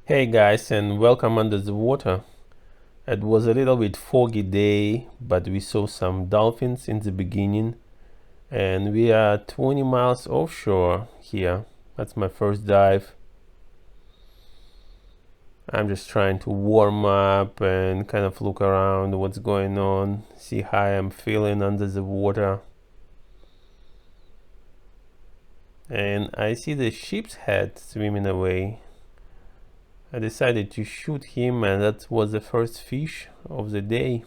Hey guys, and welcome under the water. It was a little bit foggy day, but we saw some dolphins in the beginning, and we are 20 miles offshore here. That's my first dive. I'm just trying to warm up and kind of look around what's going on, see how I'm feeling under the water. And I see the sheepshead swimming away. I decided to shoot him, and that was the first fish of the day.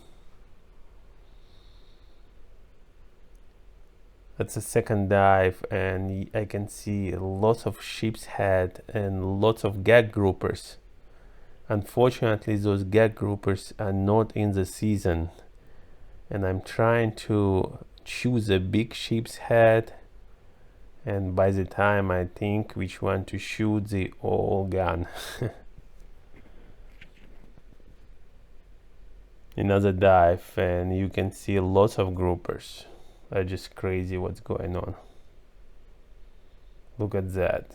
That's the second dive, and I can see lots of sheepshead and lots of gag groupers. Unfortunately, those gag groupers are not in the season, and I'm trying to choose a big sheepshead, and by the time I think which one to shoot, they all gone. Another dive, and you can see lots of groupers. That's just crazy what's going on. Look at that.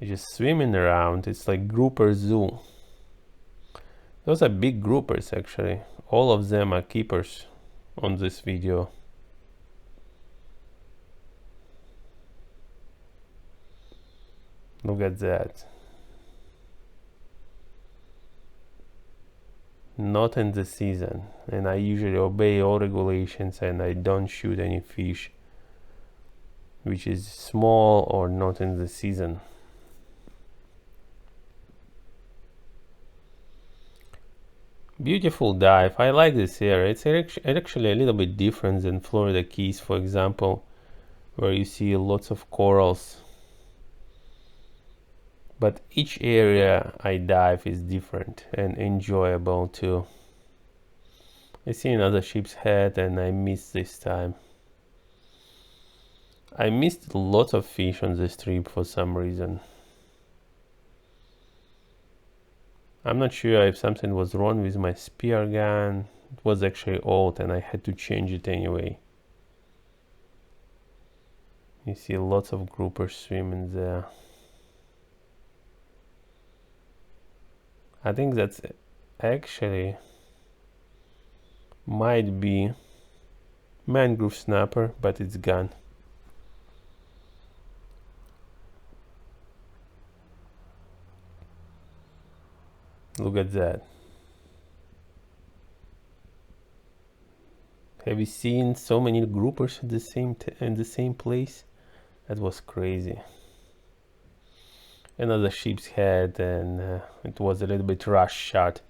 They're just swimming around. It's like grouper zoo. Those are big groupers actually. All of them are keepers on this video. Look at that. Not in the season, and I usually obey all regulations and I don't shoot any fish which is small or not in the season. Beautiful dive. I like this area. It's actually a little bit different than Florida Keys, for example, where you see lots of corals. But each area I dive is different and enjoyable too. I see another sheepshead and I missed this time. I missed lots of fish on this trip for some reason. I'm not sure if something was wrong with my spear gun. It was actually old and I had to change it anyway. You see lots of groupers swimming there. I think that's actually might be mangrove snapper, but it's gone. Look at that. Have you seen so many groupers at in the same place? That was crazy. Another sheepshead, and it was a little bit rush shot,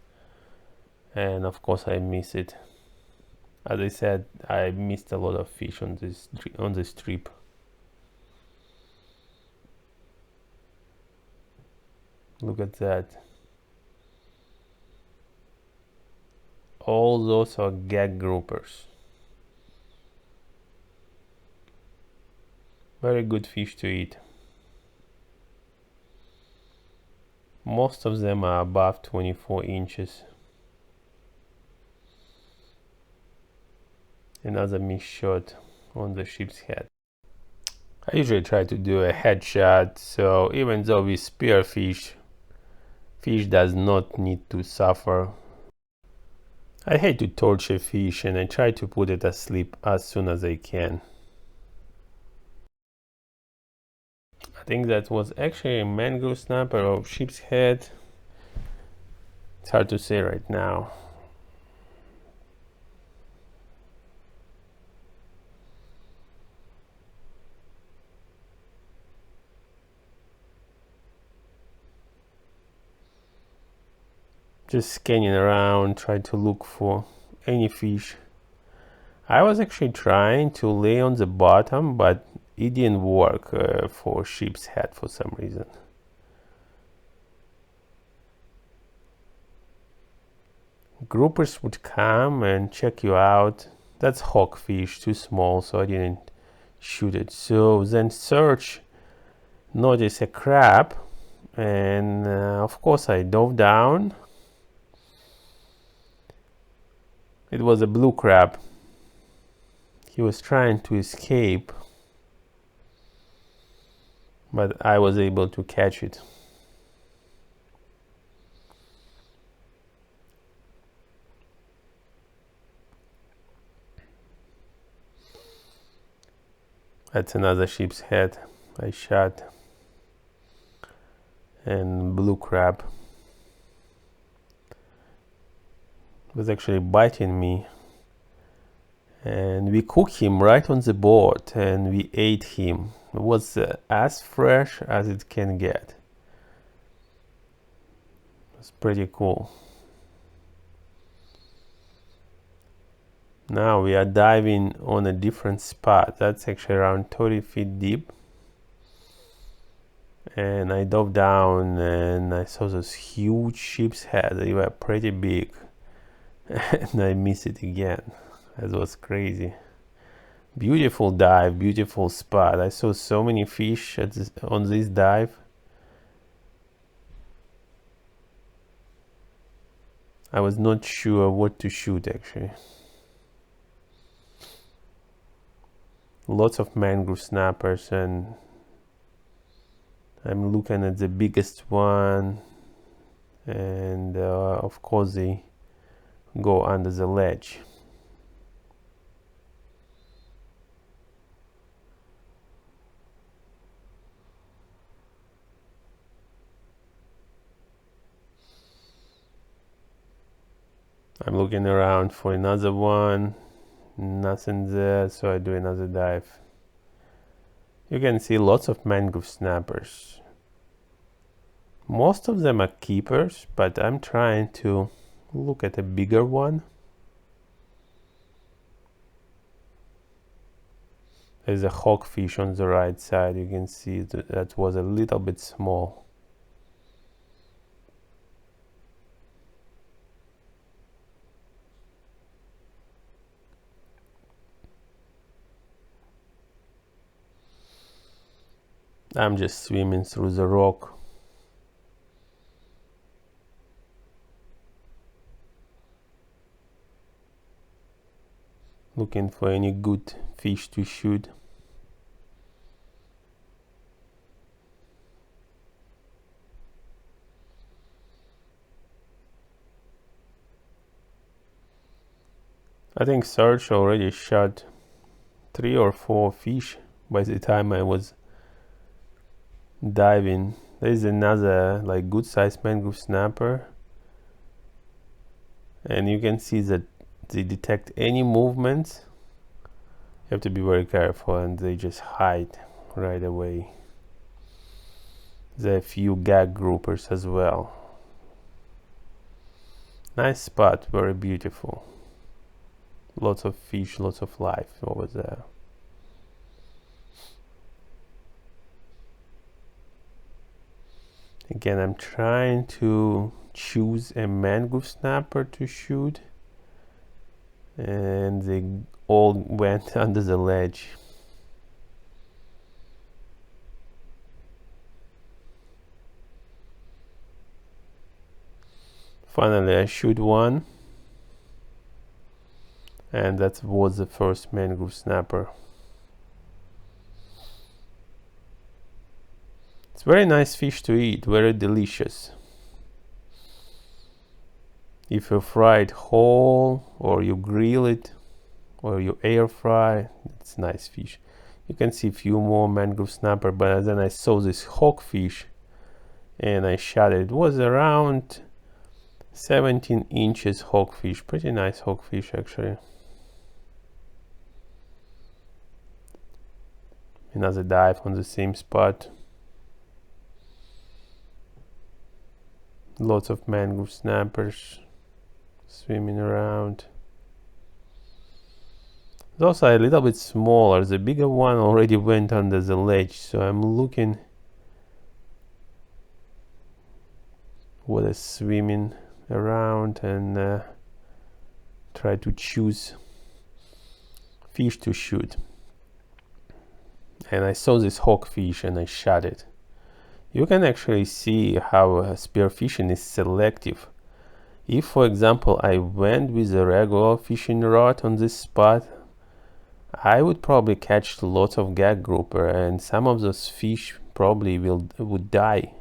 and of course I missed it. As I said, I missed a lot of fish on this trip. Look at that. All those are gag groupers. Very good fish to eat. Most of them are above 24 inches. Another missed shot on the sheepshead. I usually try to do a headshot, so even though we spearfish, fish does not need to suffer. I hate to torture fish and I try to put it asleep as soon as I can. I think that was actually a mangrove snapper or sheepshead. It's hard to say right now. Just scanning around, trying to look for any fish. I was actually trying to lay on the bottom, but it didn't work for sheepshead for some reason. Groupers would come and check you out. That's hogfish, too small, so I didn't shoot it. So then search, notice a crab, and of course I dove down. It was a blue crab. He was trying to escape. but I was able to catch it. That's another sheep's head I shot, and blue crab was actually biting me, and we cooked him right on the board and we ate him. It was as fresh as it can get. It's pretty cool. Now we are diving on a different spot that's actually around 30 feet deep, and I dove down and I saw those huge sheep's head. They were pretty big and I missed it again. That was crazy. Beautiful dive, beautiful spot. I saw so many fish on this dive. I was not sure what to shoot actually. Lots of mangrove snappers, and I'm looking at the biggest one, and of course they go under the ledge. I'm looking around for another one. Nothing there, so I do another dive. You can see lots of mangrove snappers. Most of them are keepers, but I'm trying to look at a bigger one. There's a hogfish on the right side. You can see that was a little bit small. I'm just swimming through the rock. Looking for any good fish to shoot. I think Serge already shot 3 or 4 fish by the time I was diving. There's another like good sized mangrove snapper, and you can see that they detect any movements. You have to be very careful, and they just hide right away. There are a few gag groupers as well. Nice spot, very beautiful. Lots of fish, lots of life over there. Again, I'm trying to choose a mangrove snapper to shoot, and they all went under the ledge. Finally, I shoot one, and that was the first mangrove snapper. It's very nice fish to eat, very delicious. If you fry it whole, or you grill it, or you air fry, it's nice fish. You can see a few more mangrove snapper, but then I saw this hogfish and I shot it. It was around 17 inches hogfish, pretty nice hogfish actually. Another dive on the same spot. Lots of mangrove snappers swimming around. Those are a little bit smaller. The bigger one already went under the ledge, so I'm looking what is swimming around and try to choose fish to shoot. And I saw this hogfish and I shot it. You can actually see how spearfishing is selective. If, for example, I went with a regular fishing rod on this spot, I would probably catch lots of gag grouper, and some of those fish probably would die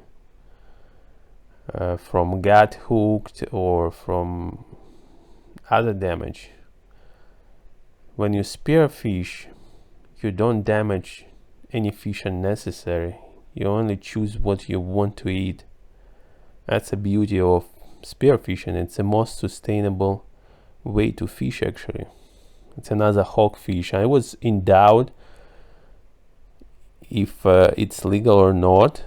from gut hooked or from other damage. When you spearfish, you don't damage any fish unnecessary. You only choose what you want to eat. That's the beauty of spearfishing. It's the most sustainable way to fish, actually. It's another hogfish. I was in doubt if it's legal or not,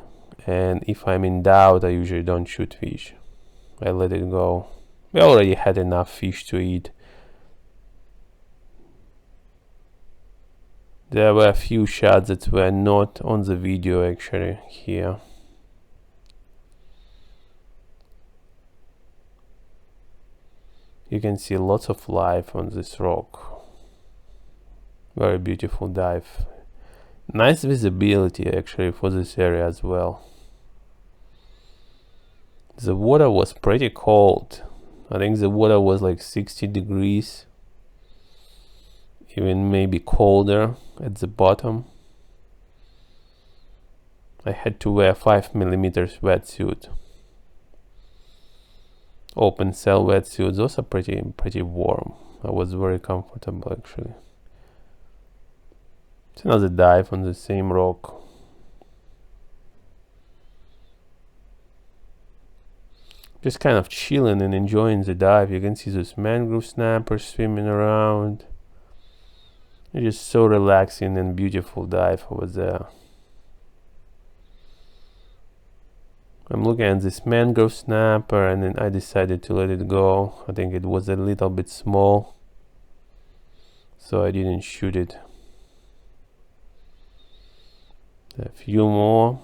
and if I'm in doubt, I usually don't shoot fish. I let it go. We already had enough fish to eat. There were a few shots that were not on the video actually here. You can see lots of life on this rock. Very beautiful dive. Nice visibility actually for this area as well. The water was pretty cold. I think the water was like 60 degrees. Even maybe colder at the bottom. I had to wear 5mm wetsuit. Open cell wetsuits. Those are pretty warm. I was very comfortable actually. It's another dive on the same rock. Just kind of chilling and enjoying the dive. You can see those mangrove snappers swimming around. It's just so relaxing and beautiful dive over there. I'm looking at this mangrove snapper and then I decided to let it go. I think it was a little bit small, so I didn't shoot it. A few more.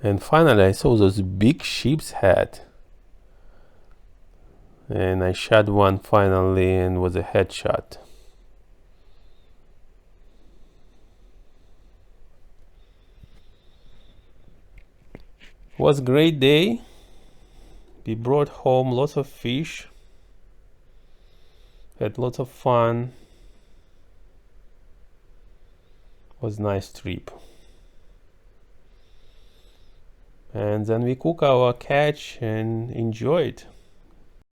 And finally I saw those big sheepshead. And I shot one finally and was a headshot. It was a great day. We brought home lots of fish. Had lots of fun. It was a nice trip. And then we cook our catch and enjoy it.